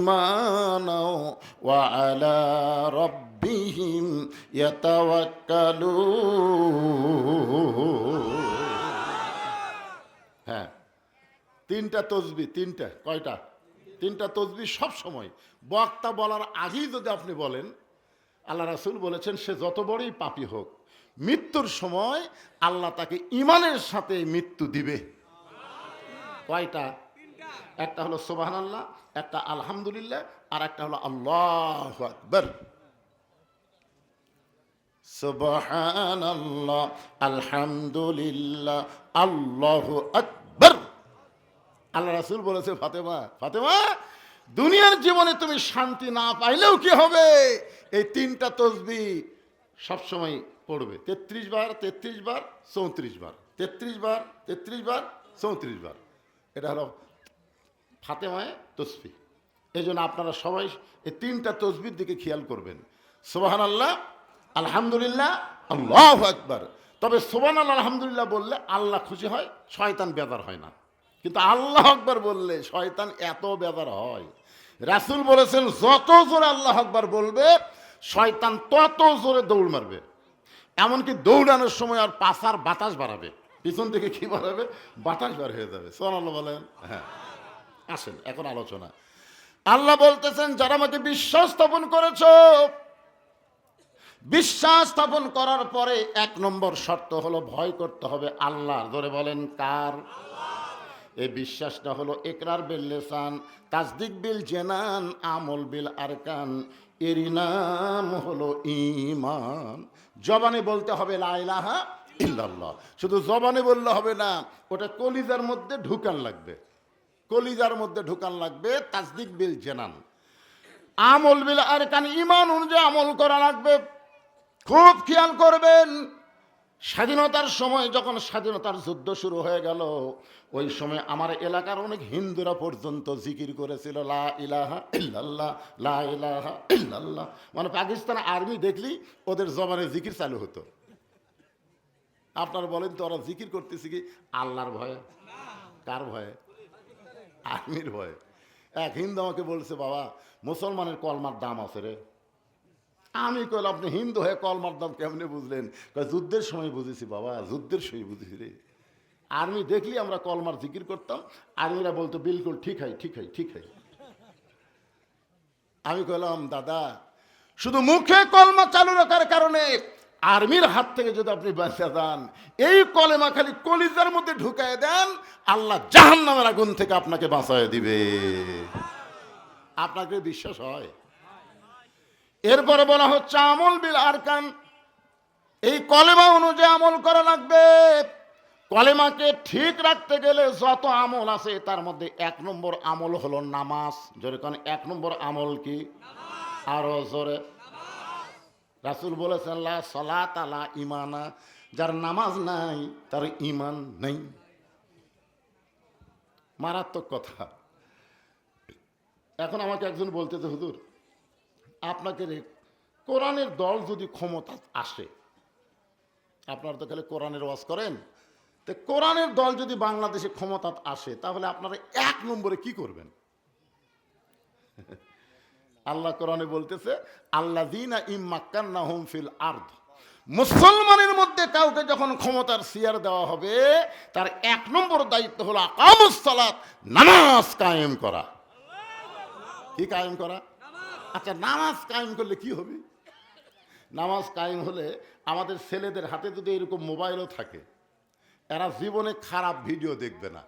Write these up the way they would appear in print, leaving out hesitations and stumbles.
إيمانا وعلى ربهم يتوكلون। হ্যাঁ, তিনটা তসবিহ, তিনটা কয়টা? তিনটা তসবিহ সব সময় বক্তা বলার আগেই যদি আপনি বলেন, আল্লাহ রাসূল বলেছেন সে যত বড়ই পাপী হোক, মৃত্যুর সময় আল্লাহ তাকে ঈমানের সাথে মৃত্যু দিবে। কয়টা? একটা হলো সুবহানাল্লাহ, একটা আলহামদুলিল্লাহ, আর একটা হলো আল্লাহু আকবার। সুবহানাল্লাহ, আলহামদুলিল্লাহ, আল্লাহু আকবার। আল্লাহ রাসূল বলেছে, ফাতেমা ফাতেমা, দুনিয়ার জীবনে তুমি শান্তি না পাইলেও কি হবে, এই তিনটা তসবিহ সবসময় পড়বে 33 বার, 33 বার, 34 বার, 33 বার, 33 বার, 34 বার। এটা হলো ফাতেমায়ে তসবিহ। এই জন্য আপনারা সবাই এই তিনটা তসবির দিকে খেয়াল করবেন। সুবহানাল্লাহ, আলহামদুলিল্লাহ, আল্লাহু আকবার। তবে সুবহানাল্লাহ আলহামদুলিল্লাহ বললে আল্লাহ খুশি হয়, শয়তান বেজার হয় না। কিন্তু আল্লাহু আকবার বললে শয়তান এত বেজার হয়। রাসূল বলেছেন যত জোরে আল্লাহু আকবার বলবে শয়তান তত জোরে দৌড় মারবে। এমনকি দৌড়ানোর সময় আর পাছার বাতাস বাড়াবে, পিছন থেকে কি বাড়াবে? বাতাস বার হয়ে যাবে। সুবহানাল্লাহ বলেন। হ্যাঁ, আসেন এখন আলোচনা। আল্লাহ বলতেছেন, যারা আমাকে বিশ্বাস স্থাপন করেছ, বিশ্বাস স্থাপন করার পরে 1 নম্বর শর্ত হলো ভয় করতে হবে আল্লাহর। ধরে বলেন কার? এই বিশ্বাসটা হলো ইকরার বিল লিসান, তাসদিক বিল জানান, আমল বিল আরকান। এরই নাম হলো ঈমান। জবানে বলতে হবে লা ইলাহা ইল্লাল্লাহ। শুধু জবানে বললে হবে না, ওটা কলিজার মধ্যে ঢুকান লাগবে, কলিজার মধ্যে ঢুকান লাগবে। তাসদিক বিল জানান, আমল বিল আরকান, ঈমান অনুযায়ী আমল করা লাগবে। খুব খেয়াল করবেন, স্বাধীনতার সময় যখন স্বাধীনতার যুদ্ধ শুরু হয়ে গেল, ওই সময় আমার এলাকার অনেক হিন্দুরা পর্যন্ত জিকির করেছিল লা ইলাহা ইল্লাল্লাহ, লা ইলাহা ইল্লাল্লাহ। মানে পাকিস্তান আর্মি দেখলি ওদের জবানে জিকির চালু হতো। আপনারা বলেন তো, ওরা জিকির করতেছে কি আল্লাহর ভয়ে? কার ভয়ে? আর্মির ভয়ে। এক হিন্দু আমাকে বলছে, বাবা মুসলমানের কলমার দাম আছে রে। আমি কইলাম, আপনি হিন্দু হয়ে কলমার দাম কেমনে বুঝলেন? যুদ্ধের সময় বুঝেছি বাবা, যুদ্ধের সময় বুঝেছি রে। আর্মি দেখলি আমরা কলমার জিকির করতাম, আর্মিরা বলতো বিলকুল ঠিক হয়, ঠিক হয়, ঠিক হয়। আমি কইলাম, দাদা শুধু মুখে কলমা চালু রাখার কারণে আর্মির হাত থেকে যদি আপনি বাঁচা যান, এই কলেমা খালি কলিজার মধ্যে ঢুকায় দেন, আল্লাহ জাহান্নামের আগুন থেকে আপনাকে বাঁচায় দিবে। আপনাকে বিশ্বাস হয়? এরপরে বলা হচ্ছে আমল বিল আরকান, এই কলেমা অনুযায়ী আমল করা লাগবে। কলেমাকে ঠিক রাখতে গেলে যত আমল আছে তার মধ্যে 1 নম্বর আমল হলো নামাজ। জোরে কোন 1 নম্বর আমল কি? আরো জোরে। রাসূল বলেছেন লা সালাতা লা ঈমানা, যার নামাজ নাই তার ঈমান নেই। মারাত্মক কথা। এখন আমাকে একজন বলতেছে, হুজুর আপনাকে কোরআনের দল যদি ক্ষমতা আসে, আপনারা তো খালি কোরআনের ওয়াজ করেন, তো কোরআনের দল যদি বাংলাদেশে ক্ষমতা আসে তাহলে আপনারা 1 নম্বরে কি করবেন? আল্লাহ কোরআনে বলতেছে, আল্লাযীনা ইম্মাক্কান্নাহুম ফিল আরদ, মুসলমানের মধ্যে কাউকে যখন ক্ষমতার চেয়ার দেওয়া হবে, তার 1 নম্বর দায়িত্ব হলো আকামুস সালাত, নামাজ কায়েম করা। কি কায়েম করা? আচ্ছা, নামাজ কায়েম করলে কি হবে? নামাজ কায়েম হলে আমাদের ছেলেদের হাতে যদি এরকম মোবাইলও থাকে, এরা জীবনে খারাপ ভিডিও দেখবে না।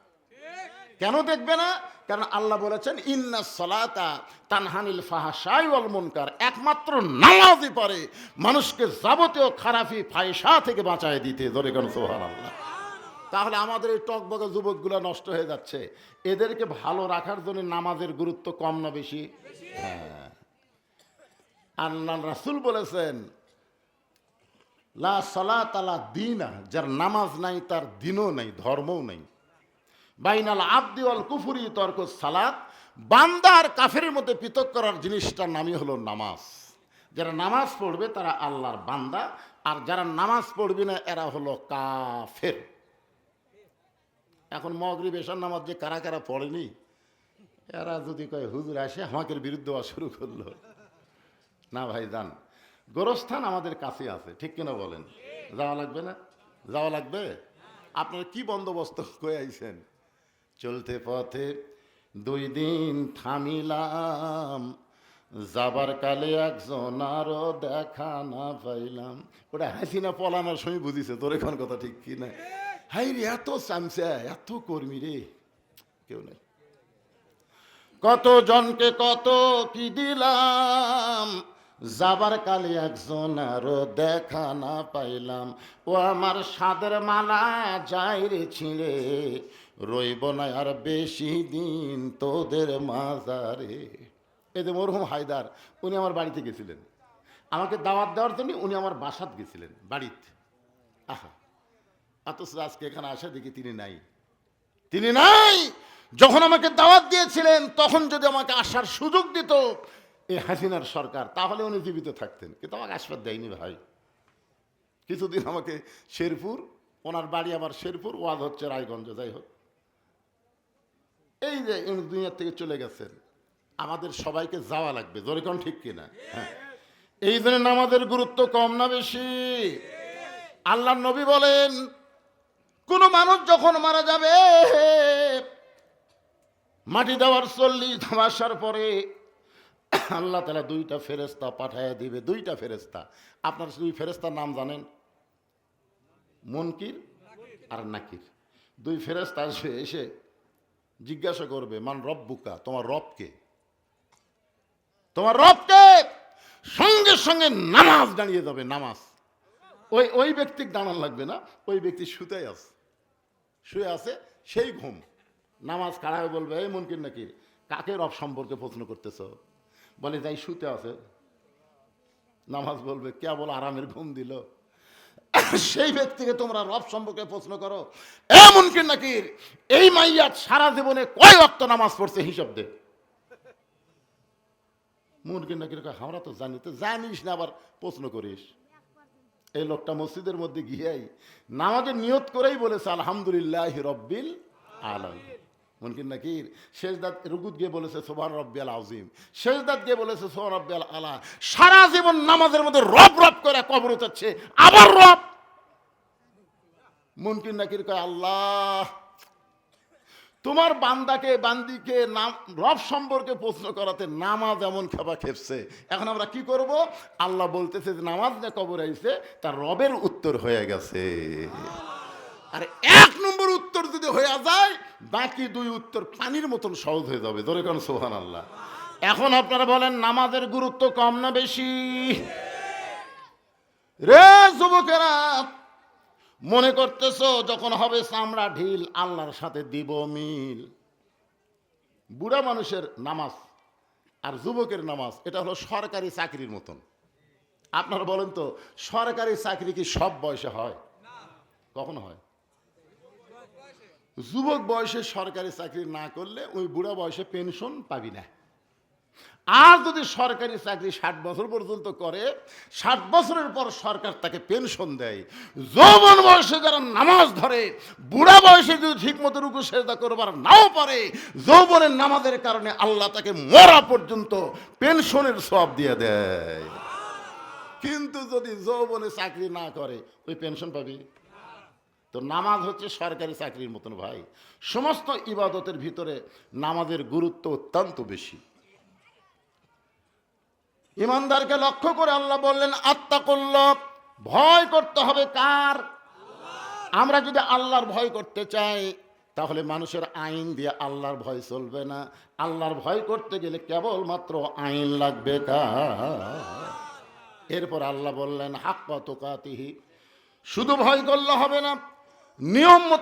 কেন দেখবে না? কারণ আল্লাহ বলেছেন ইন্নাস সালাতা তানহানিল ফাহশাই ওয়াল মুনকার, একমাত্র নামাজই পারে মানুষকে যাবতীয় খারাপি ফাহিশা থেকে বাঁচায় দিতে। ধরে কেন সুবহানাল্লাহ। তাহলে আমাদের এই টকবগে যুবকগুলো নষ্ট হয়ে যাচ্ছে। এদেরকে ভালো রাখার জন্য নামাজের গুরুত্ব কম না বেশি? হ্যাঁ। আল্লাহ রাসূল বলেছেন লা সালাতা লা দীনা, যার নামাজ নাই তার দিনও নাই, ধর্মও নাই। বাইনাল আবদি ওয়াল কুফরি তরকুস সালাত, বান্দা আর কাফেরের মধ্যে পৃথক করার জিনিসটার নামই হলো নামাজ। যারা নামাজ পড়বে তারা আল্লাহর বান্দা, আর যারা নামাজ পড়বে না এরা হলো কাফের। এখন মাগরিব এশার নামাজ যে কারা কারা পড়েনি, এরা যদি কয় হুজুর আসে আমাকে বিরুদ্ধে হওয়া শুরু করলো, না ভাই যান, গোরস্থান আমাদের কাছে আছে, ঠিক কিনা বলেন? যাওয়া লাগবে না? যাওয়া লাগবে। আপনারা কি বন্দোবস্ত করে আইছেন? চলতে পথে 2 দিন থামিলাম, যাবার কালে একজন আরো দেখা না পাইলাম। ওটা হাসিনা পলানোর সময় বুঝিছে তোর এখন কথা, ঠিক কি না? হাই রে, এত চামচা, এত কর্মী রে, কেউ নেই। কত জনকে কত কি দিলাম, যাবার কালে একজন আরো দেখা না পাইলাম। ও আমার সাদের মালা যাই রে ছিঁড়ে, রইব না আর বেশি দিন তোদের মাজারে। এই যে মরহুম হায়দার, উনি আমার বাড়িতে গেছিলেন, আমাকে দাওয়াত দেওয়ার জন্য উনি আমার বাসাত গেছিলেন বাড়িতে। আহা, অথচ আজকে এখানে আসা দেখি তিনি নাই, তিনি নাই। যখন আমাকে দাওয়াত দিয়েছিলেন তখন যদি আমাকে আসার সুযোগ দিত এই হাসিনার সরকার, তাহলে উনি জীবিত থাকতেন, কিন্তু আমাকে আশীর্বাদ দেয়নি ভাই। কিছুদিন আমাকে শেরপুর, ওনার বাড়ি আবার শেরপুর, ওয়াজ হচ্ছে রায়গঞ্জ, যাই হোক, এই যে উনি দুনিয়ার থেকে চলে গেছেন, আমাদের সবাইকে যাওয়া লাগবে, জোরে কোন ঠিক কিনা? হ্যাঁ, এই জন্য নামাজের গুরুত্ব কম না বেশি? আল্লাহর নবী বলেন, কোন মানুষ যখন মারা যাবে, মাটি দেওয়ার 40 ধামাসার পরে আল্লাহ তাআলা 2টা ফেরেশতা পাঠায় দিবে, 2টা ফেরেশতা। আপনার 2 ফেরেশতার নাম জানেন? মুনকির আর নাকির। 2 ফেরেশতা আসবে, এসে জিজ্ঞাসা করবে, মান রব্বুকা, তোমার রবকে, তোমার রবকে। সঙ্গে সঙ্গে নামাজ দাঁড়িয়ে যাবে, নামাজ। ওই ব্যক্তি দাঁড়ান লাগবে না, ওই ব্যক্তি শুয়ে আছে, সেই ঘুম। নামাজ কাড়ায় বলবে, এই মুনকির নাকির, কাকে রব সম্পর্কে প্রশ্ন করতেছ? বলে, যাই শুতে আছে। নামাজ বলবে, কেবল আরামের ঘুম দিল, সেই ব্যক্তিকে তোমরা রব সম্পর্কে প্রশ্ন করো। এ মুনকির নাকির, এই মাইয়া সারা জীবনে কয় ওয়াক্ত নামাজ পড়ছে হিসাব দে। মুনকির নাকির কয়, আমরা তো জানি। তো জানিস না আবার প্রশ্ন করিস? এই লোকটা মসজিদের মধ্যে গিয়েই নামাজের নিয়ত করেই বলেছে আলহামদুলিল্লাহি রব্বিল আলামিন। মুনকির নাকির সেজদাত রুকুত গিয়ে বলেছে সুবহান রাব্বিয়াল আযীম, সেজদাত গিয়ে বলেছে সুবহান রাব্বিয়াল আলা। সারা জীবন নামাজের মধ্যে রব রব করে কবর উঠাচ্ছে, আবার রব। মুনকির নাকির কয়, আল্লাহ, তোমার বান্দিকে নাম রব সম্পর্কে প্রশ্ন করাতে নামাজ এমন খাবা খেপছে, এখন আমরা কি করব? আল্লাহ বলতেছে যে নামাজ যে কবর আইছে তার রবের উত্তর হয়ে গেছে। আর 1 নম্বর উত্তর যদি হয়ে যায়, বাকি 2 উত্তর পানির মতন সহজ হয়ে যাবে। ধরে কোন সুবহানাল্লাহ। এখন আপনারা বলেন, নামাজের গুরুত্ব কম না বেশি? রে যুবকেরা, মনে করতেছো যখন হবে চামড়া ঢিল আল্লাহর সাথে দিব মিল? বুড়া মানুষের নামাজ আর যুবকের নামাজ এটা হলো সরকারি চাকরির মতন। আপনারা বলেন তো, সরকারি চাকরি কি সব বয়সে হয়? কখনো হয়? যুবক বয়সে সরকারি চাকরি না করলে ওই বুড়া বয়সে পেনশন পাবি না। আর যদি সরকারি চাকরি 60 বছর পর্যন্ত করে, 60 বছরের পর সরকার তাকে পেনশন দেয়। যৌবন বয়সে যারা নামাজ ধরে, বুড়া বয়সে যদি ঠিক মতো রুকু সেজদা করবার নাও পারে, যৌবনের নামাজের কারণে আল্লাহ তাকে মরা পর্যন্ত পেনশনের সওয়াব দিয়ে দেয়। কিন্তু যদি যৌবনে চাকরি না করে, ওই পেনশন পাবি? তো নামাজ হচ্ছে সরকারি চাকরির মতন ভাই। সমস্ত ইবাদতের ভিতরে নামাজের গুরুত্ব অত্যন্ত বেশি। ইমানদারকে লক্ষ্য করে আল্লাহ বললেন, আত্তাকুল্লাহ, ভয় করতে হবে কার? আমরা যদি আল্লাহর ভয় করতে চাই, তাহলে মানুষের আইন দিয়ে আল্লাহর ভয় চলবে না। আল্লাহর ভয় করতে গেলে কেবলমাত্র আইন লাগবে কার? এরপর আল্লাহ বললেন, হাক্কা তুকাতিহি, শুধু ভয় করলে হবে না, নিয়ম মতো